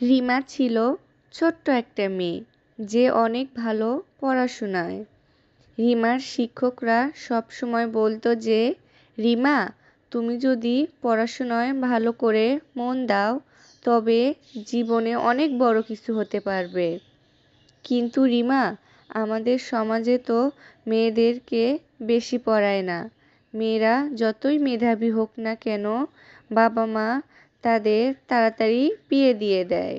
রিমা ছিল ছোট্ট একটা মেয়ে, যে অনেক ভালো পড়াশোনায়। রিমার শিক্ষকরা সবসময় বলতো যে, রিমা, তুমি যদি পড়াশোনায় ভালো করে মন দাও তবে জীবনে অনেক বড় কিছু হতে পারবে। কিন্তু রিমা, আমাদের সমাজে তো মেয়েদেরকে বেশি পড়ায় না। মেয়েরা যতই মেধাবী হোক না কেন, বাবা মা তাদের তাড়াতাড়ি বিয়ে দিয়ে দেয়।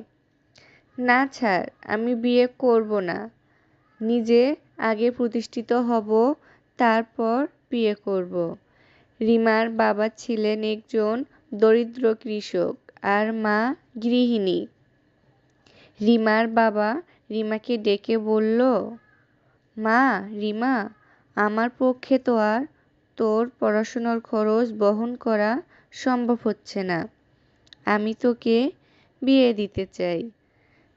না ছাড়, আমি বিয়ে করব না। নিজে আগে প্রতিষ্ঠিত হব, তারপর বিয়ে করব। রিমার বাবা ছিলেন একজন দরিদ্র কৃষক আর মা গৃহিণী। রিমার বাবা রিমাকে ডেকে বলল, মা রিমা, আমার পক্ষে তো আর তোর পড়াশোনার খরচ বহন করা সম্ভব হচ্ছে না। আমি তোকে বিয়ে দিতে চাই।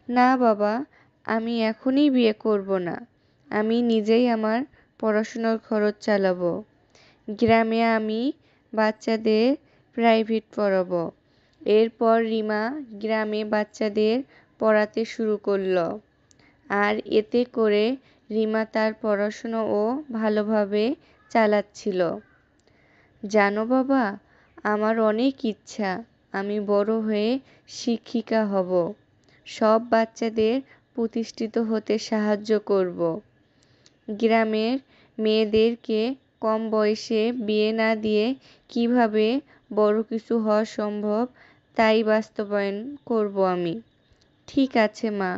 না বাবা, আমি এখনই বিয়ে করব না। আমি নিজেই আমার পড়াশোনার খরচ চালাবো। গ্রামে আমি বাচ্চাদের প্রাইভেট পড়াবো। এরপর রিমা গ্রামে বাচ্চাদের পড়াতে শুরু করলো। আর এতে করে রিমা তার পড়াশোনাও ভালোভাবে চালাচ্ছিল। জানো বাবা, আমার অনেক ইচ্ছা আমি বড় হয়ে শিক্ষিকা হব। সব বাচ্চাদের প্রতিষ্ঠিত হতে সাহায্য করব। গ্রামের মেয়েদেরকে কম বয়সে বিয়ে না দিয়ে কিভাবে বড় কিছু হওয়া সম্ভব তাই বাস্তবায়ন করব আমি। ঠিক আছে মা,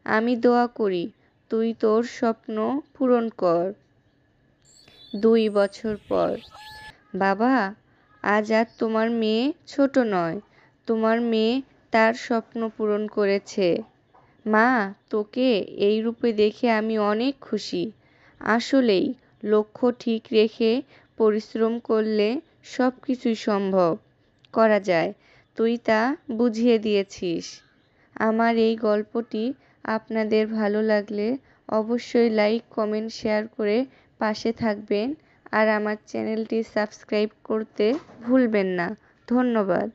আমি দোয়া করি তুই তোর স্বপ্ন পূরণ কর। 2 বছর পর। বাবা, আজ আর তোমার মেয়ে ছোট নয়, তোমার মেয়ে তার স্বপ্ন পূরণ করেছে। মা, তোকে এই রূপে দেখে আমি অনেক খুশি। আসলেই লক্ষ্য ঠিক রেখে পরিশ্রম করলে সব কিছুই সম্ভব করা যায়। তুই তা বুঝিয়ে দিয়েছিস। আমার এই গল্পটি আপনাদের ভালো লাগলে অবশ্যই লাইক, কমেন্ট, শেয়ার করে পাশে থাকবেন আর আমার চ্যানেলটি সাবস্ক্রাইব করতে ভুলবেন না। ধন্যবাদ।